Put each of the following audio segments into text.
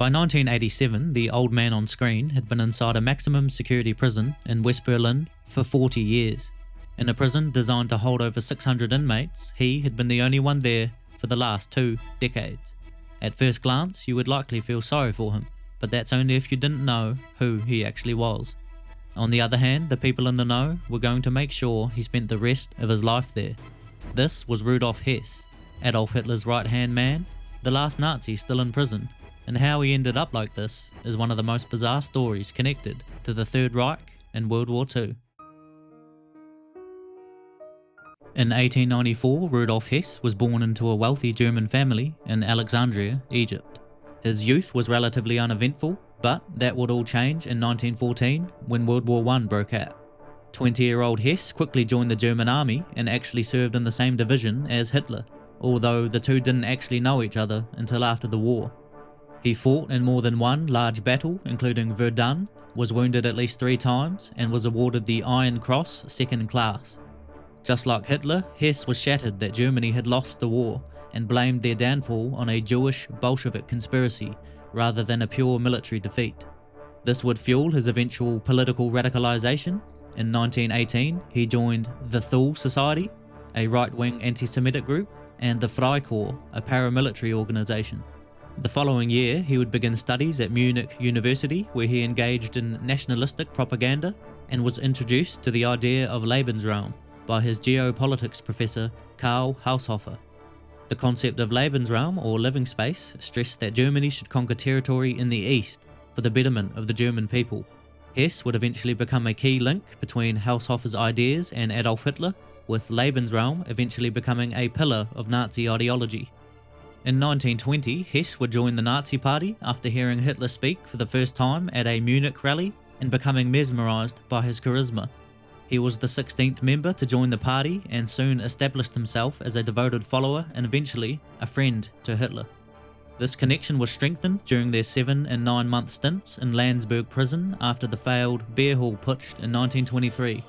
By 1987, the old man on screen had been inside a maximum security prison in West Berlin for 40 years. In a prison designed to hold over 600 inmates, he had been the only one there for the last 2 decades. At first glance, you would likely feel sorry for him, but that's only if you didn't know who he actually was. On the other hand, the people in the know were going to make sure he spent the rest of his life there. This was Rudolf Hess, Adolf Hitler's right-hand man, the last Nazi still in prison, and how he ended up like this is one of the most bizarre stories connected to the Third Reich and World War II. In 1894, Rudolf Hess was born into a wealthy German family in Alexandria, Egypt. His youth was relatively uneventful, but that would all change in 1914 when World War I broke out. 20-year-old Hess quickly joined the German army and actually served in the same division as Hitler, although the two didn't actually know each other until after the war. He fought in more than one large battle, including Verdun, was wounded at least 3 times, and was awarded the Iron Cross Second Class. Just like Hitler, Hess was shattered that Germany had lost the war and blamed their downfall on a Jewish Bolshevik conspiracy rather than a pure military defeat. This would fuel his eventual political radicalization. In 1918, he joined the Thule Society, a right-wing anti-Semitic group, and the Freikorps, a paramilitary organization. The following year, he would begin studies at Munich University, where he engaged in nationalistic propaganda and was introduced to the idea of Lebensraum by his geopolitics professor Karl Haushofer. The concept of Lebensraum, or living space, stressed that Germany should conquer territory in the east for the betterment of the German people. Hess would eventually become a key link between Haushofer's ideas and Adolf Hitler, with Lebensraum eventually becoming a pillar of Nazi ideology. In 1920, Hess would join the Nazi Party after hearing Hitler speak for the first time at a Munich rally and becoming mesmerized by his charisma. He was the 16th member to join the party and soon established himself as a devoted follower and eventually a friend to Hitler. This connection was strengthened during their 7- and 9-month stints in Landsberg prison after the failed Beer Hall Putsch in 1923.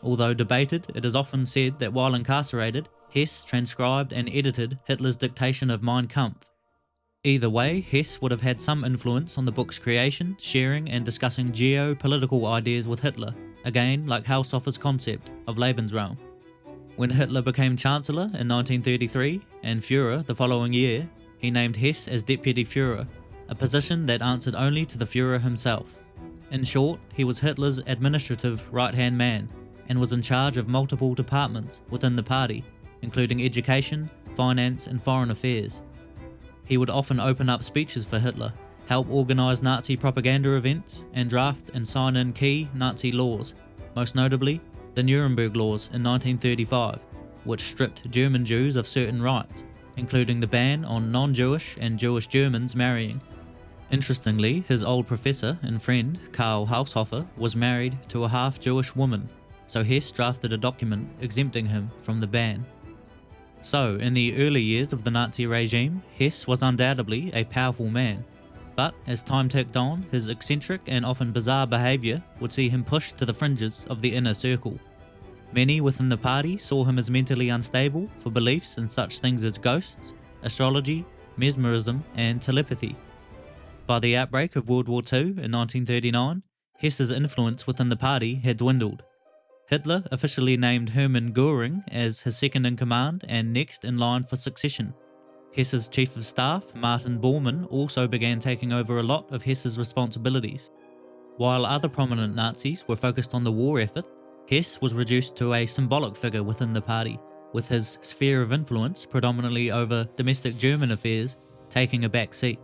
Although debated, it is often said that while incarcerated, Hess transcribed and edited Hitler's dictation of Mein Kampf. Either way, Hess would have had some influence on the book's creation, sharing and discussing geopolitical ideas with Hitler, again like Haushofer's concept of Lebensraum. When Hitler became Chancellor in 1933 and Führer the following year, he named Hess as Deputy Führer, a position that answered only to the Führer himself. In short, he was Hitler's administrative right-hand man, and was in charge of multiple departments within the party, including education, finance and foreign affairs. He would often open up speeches for Hitler, help organise Nazi propaganda events, and draft and sign in key Nazi laws, most notably the Nuremburg laws in 1935, which stripped German Jews of certain rights, including the ban on non-Jewish and Jewish Germans marrying. Interestingly, his old professor and friend, Karl Haushofer, was married to a half-Jewish woman, so Hess drafted a document exempting him from the ban. So, in the early years of the Nazi regime, Hess was undoubtedly a powerful man, but as time ticked on, his eccentric and often bizarre behaviour would see him pushed to the fringes of the inner circle. Many within the party saw him as mentally unstable for beliefs in such things as ghosts, astrology, mesmerism and telepathy. By the outbreak of World War II in 1939, Hess's influence within the party had dwindled. Hitler officially named Hermann Göring as his second-in-command and next in line for succession. Hess's chief of staff, Martin Bormann, also began taking over a lot of Hess's responsibilities. While other prominent Nazis were focused on the war effort, Hess was reduced to a symbolic figure within the party, with his sphere of influence predominantly over domestic German affairs taking a back seat.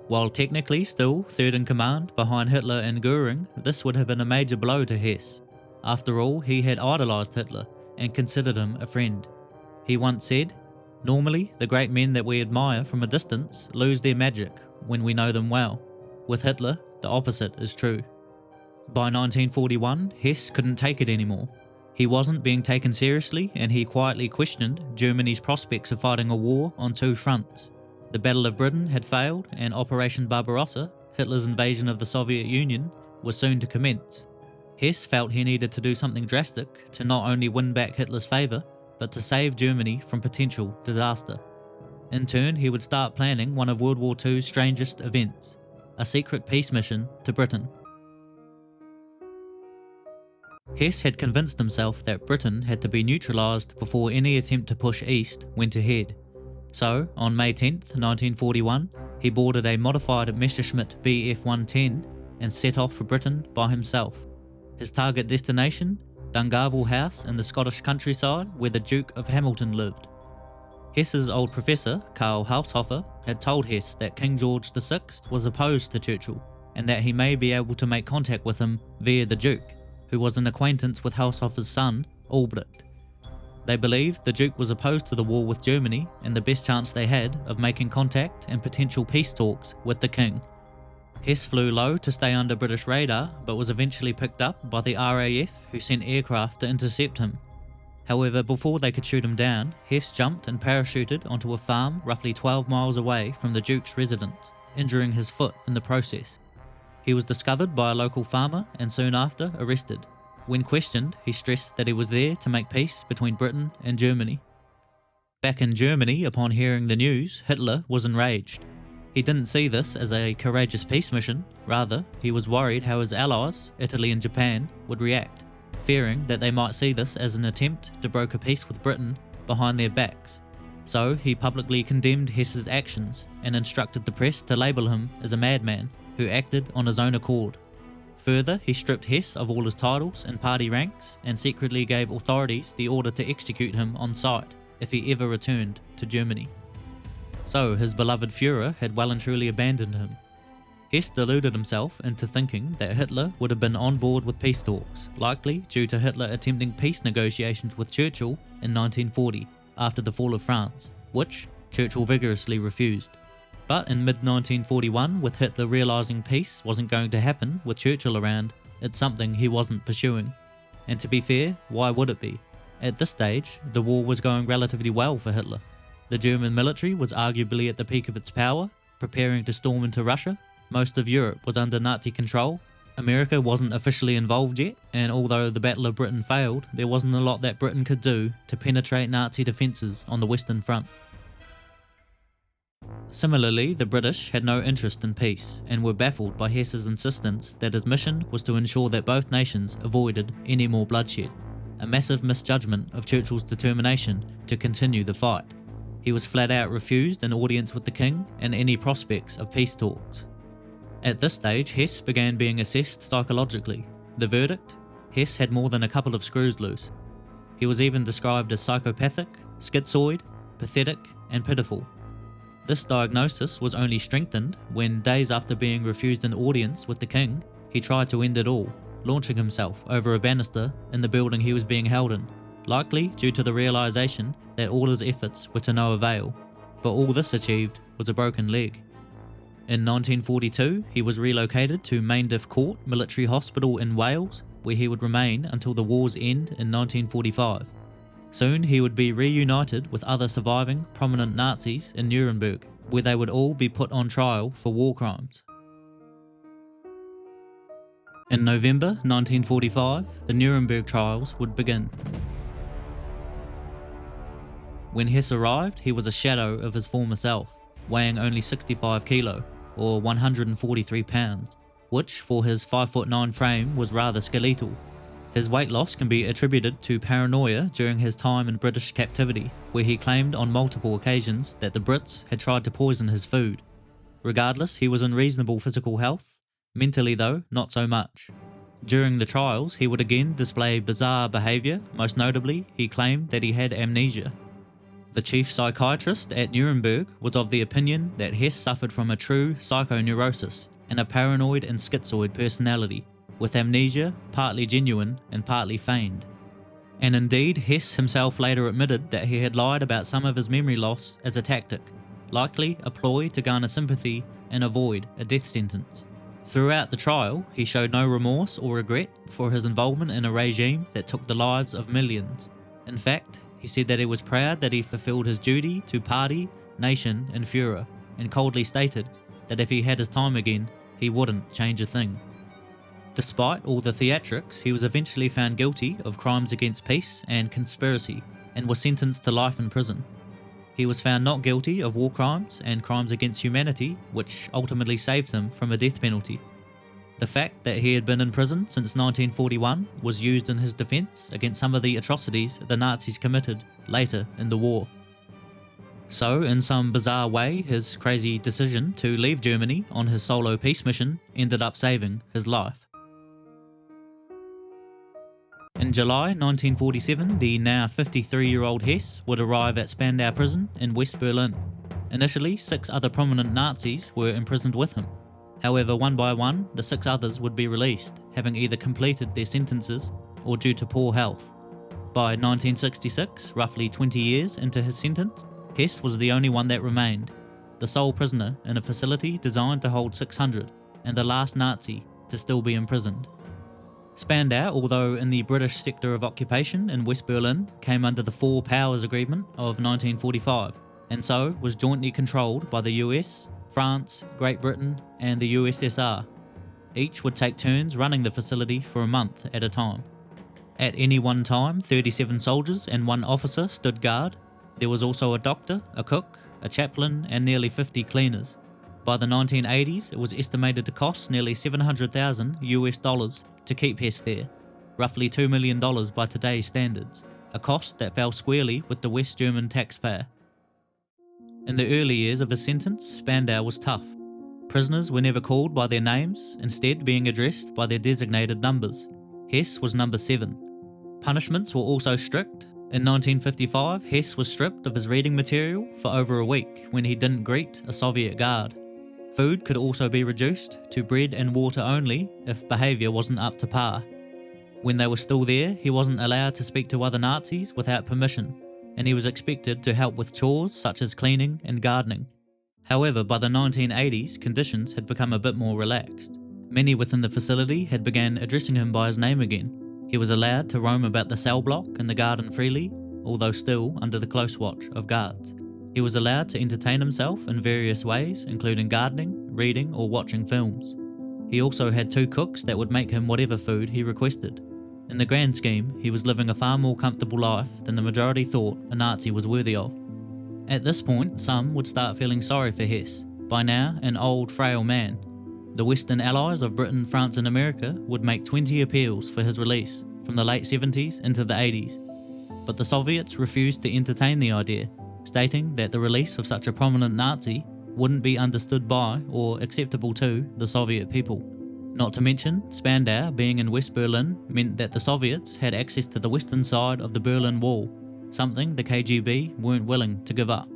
While technically still third in command behind Hitler and Göring, this would have been a major blow to Hess. After all, he had idolised Hitler and considered him a friend. He once said, "Normally, the great men that we admire from a distance lose their magic when we know them well. With Hitler, the opposite is true." By 1941, Hess couldn't take it anymore. He wasn't being taken seriously, and he quietly questioned Germany's prospects of fighting a war on 2 fronts. The Battle of Britain had failed, and Operation Barbarossa, Hitler's invasion of the Soviet Union, was soon to commence. Hess felt he needed to do something drastic to not only win back Hitler's favour, but to save Germany from potential disaster. In turn, he would start planning one of World War II's strangest events, a secret peace mission to Britain. Hess had convinced himself that Britain had to be neutralised before any attempt to push east went ahead. So, on May 10, 1941, he boarded a modified Messerschmitt Bf 110 and set off for Britain by himself. His target destination, Dungarville House in the Scottish countryside where the Duke of Hamilton lived. Hess's old professor, Karl Haushofer, had told Hess that King George VI was opposed to Churchill and that he may be able to make contact with him via the Duke, who was an acquaintance with Haushofer's son, Albrecht. They believed the Duke was opposed to the war with Germany and the best chance they had of making contact and potential peace talks with the King. Hess flew low to stay under British radar, but was eventually picked up by the RAF, who sent aircraft to intercept him. However, before they could shoot him down, Hess jumped and parachuted onto a farm roughly 12 miles away from the Duke's residence, injuring his foot in the process. He was discovered by a local farmer and soon after arrested. When questioned, he stressed that he was there to make peace between Britain and Germany. Back in Germany, upon hearing the news, Hitler was enraged. He didn't see this as a courageous peace mission, rather, he was worried how his allies, Italy and Japan, would react, fearing that they might see this as an attempt to broker peace with Britain behind their backs. So he publicly condemned Hess's actions and instructed the press to label him as a madman who acted on his own accord. Further, he stripped Hess of all his titles and party ranks and secretly gave authorities the order to execute him on sight if he ever returned to Germany. So his beloved Führer had well and truly abandoned him. Hess deluded himself into thinking that Hitler would have been on board with peace talks, likely due to Hitler attempting peace negotiations with Churchill in 1940 after the fall of France, which Churchill vigorously refused. But in mid-1941, with Hitler realising peace wasn't going to happen with Churchill around, it's something he wasn't pursuing. And to be fair, why would it be? At this stage, the war was going relatively well for Hitler. The German military was arguably at the peak of its power, preparing to storm into Russia. Most of Europe was under Nazi control. America wasn't officially involved yet, and although the Battle of Britain failed, there wasn't a lot that Britain could do to penetrate Nazi defences on the Western Front. Similarly, the British had no interest in peace, and were baffled by Hess's insistence that his mission was to ensure that both nations avoided any more bloodshed, a massive misjudgment of Churchill's determination to continue the fight. He was flat out refused an audience with the King and any prospects of peace talks. At this stage, Hess began being assessed psychologically. The verdict? Hess had more than a couple of screws loose. He was even described as psychopathic, schizoid, pathetic, and pitiful. This diagnosis was only strengthened when, days after being refused an audience with the King, he tried to end it all, launching himself over a banister in the building he was being held in, likely due to the realisation that all his efforts were to no avail, but all this achieved was a broken leg. In 1942, he was relocated to Mayndiff Court Military Hospital in Wales, where he would remain until the war's end in 1945. Soon he would be reunited with other surviving prominent Nazis in Nuremburg, where they would all be put on trial for war crimes. In November 1945, the Nuremberg trials would begin. When Hess arrived, he was a shadow of his former self, weighing only 65 kilo, or 143 pounds, which for his 5'9" frame was rather skeletal. His weight loss can be attributed to paranoia during his time in British captivity, where he claimed on multiple occasions that the Brits had tried to poison his food. Regardless, he was in reasonable physical health. Mentally though, not so much. During the trials, he would again display bizarre behaviour. Most notably, he claimed that he had amnesia. The chief psychiatrist at Nuremberg was of the opinion that Hess suffered from a true psychoneurosis and a paranoid and schizoid personality, with amnesia partly genuine and partly feigned. And indeed, Hess himself later admitted that he had lied about some of his memory loss as a tactic, likely a ploy to garner sympathy and avoid a death sentence. Throughout the trial, he showed no remorse or regret for his involvement in a regime that took the lives of millions. In fact, he said that he was proud that he fulfilled his duty to party, nation and Führer, and coldly stated that if he had his time again, he wouldn't change a thing. Despite all the theatrics, he was eventually found guilty of crimes against peace and conspiracy, and was sentenced to life in prison. He was found not guilty of war crimes and crimes against humanity, which ultimately saved him from a death penalty. The fact that he had been in prison since 1941 was used in his defense against some of the atrocities the Nazis committed later in the war. So, in some bizarre way, his crazy decision to leave Germany on his solo peace mission ended up saving his life. In July 1947, the now 53-year-old Hess would arrive at Spandau prison in West Berlin. Initially, 6 other prominent Nazis were imprisoned with him. However, one by one, the 6 others would be released, having either completed their sentences or due to poor health. By 1966, roughly 20 years into his sentence, Hess was the only one that remained, the sole prisoner in a facility designed to hold 600, and the last Nazi to still be imprisoned. Spandau, although in the British sector of occupation in West Berlin, came under the Four Powers Agreement of 1945, and so was jointly controlled by the US, France, Great Britain, and the USSR. Each would take turns running the facility for a month at a time. At any one time, 37 soldiers and 1 officer stood guard. There was also a doctor, a cook, a chaplain, and nearly 50 cleaners. By the 1980s, it was estimated to cost nearly $700,000 to keep Hess there, roughly $2 million by today's standards, a cost that fell squarely with the West German taxpayer. In the early years of his sentence, Spandau was tough. Prisoners were never called by their names, instead being addressed by their designated numbers. Hess was number 7. Punishments were also strict. In 1955, Hess was stripped of his reading material for over a week when he didn't greet a Soviet guard. Food could also be reduced to bread and water only if behaviour wasn't up to par. When they were still there, he wasn't allowed to speak to other Nazis without permission, and he was expected to help with chores such as cleaning and gardening. However, by the 1980s, conditions had become a bit more relaxed. Many within the facility had begun addressing him by his name again. He was allowed to roam about the cell block and the garden freely, although still under the close watch of guards. He was allowed to entertain himself in various ways, including gardening, reading, or watching films. He also had 2 cooks that would make him whatever food he requested. In the grand scheme, he was living a far more comfortable life than the majority thought a Nazi was worthy of. At this point, some would start feeling sorry for Hess, by now an old, frail man. The Western allies of Britain, France and America would make 20 appeals for his release from the late 70s into the 80s. But the Soviets refused to entertain the idea, stating that the release of such a prominent Nazi wouldn't be understood by or acceptable to the Soviet people. Not to mention, Spandau being in West Berlin meant that the Soviets had access to the western side of the Berlin Wall, something the KGB weren't willing to give up.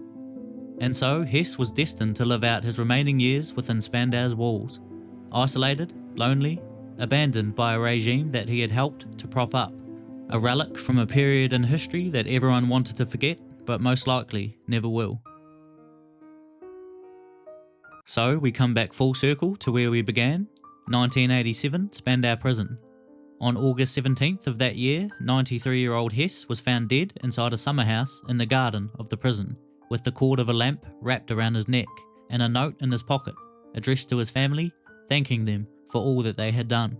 And so Hess was destined to live out his remaining years within Spandau's walls, isolated, lonely, abandoned by a regime that he had helped to prop up, a relic from a period in history that everyone wanted to forget, but most likely never will. So we come back full circle to where we began, 1987, Spandau Prison. On August 17th of that year, 93-year-old Hess was found dead inside a summer house in the garden of the prison, with the cord of a lamp wrapped around his neck and a note in his pocket, addressed to his family, thanking them for all that they had done.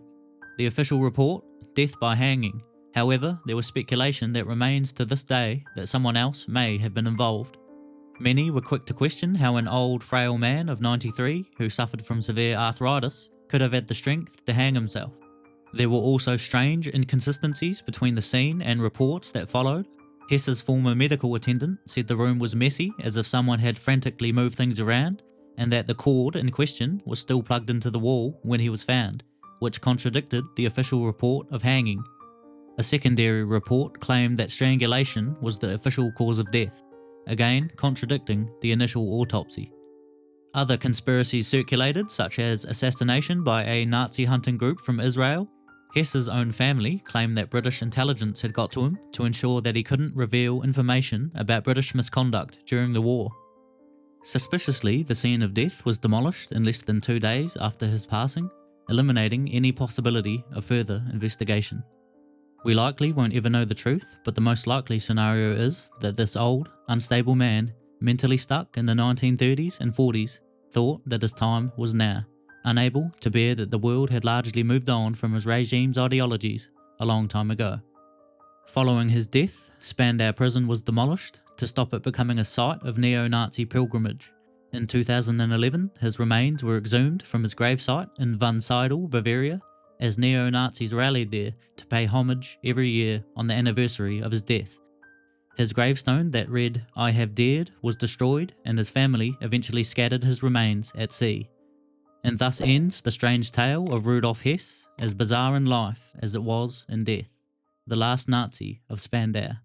The official report, death by hanging. However, there was speculation that remains to this day that someone else may have been involved. Many were quick to question how an old, frail man of 93 who suffered from severe arthritis could have had the strength to hang himself. There were also strange inconsistencies between the scene and reports that followed. Hess's former medical attendant said the room was messy, as if someone had frantically moved things around, and that the cord in question was still plugged into the wall when he was found, which contradicted the official report of hanging. A secondary report claimed that strangulation was the official cause of death, again contradicting the initial autopsy. Other conspiracies circulated, such as assassination by a Nazi hunting group from Israel. Hess's own family claimed that British intelligence had got to him to ensure that he couldn't reveal information about British misconduct during the war. Suspiciously, the scene of death was demolished in less than 2 days after his passing, eliminating any possibility of further investigation. We likely won't ever know the truth, but the most likely scenario is that this old, unstable man, mentally stuck in the 1930s and 40s, thought that his time was now, unable to bear that the world had largely moved on from his regime's ideologies a long time ago. Following his death, Spandau prison was demolished to stop it becoming a site of neo-Nazi pilgrimage. In 2011, his remains were exhumed from his gravesite in Wunsiedel, Bavaria, as neo-Nazis rallied there to pay homage every year on the anniversary of his death. His gravestone that read, "I have dared," was destroyed, and his family eventually scattered his remains at sea. And thus ends the strange tale of Rudolf Hess, as bizarre in life as it was in death, the last Nazi of Spandau.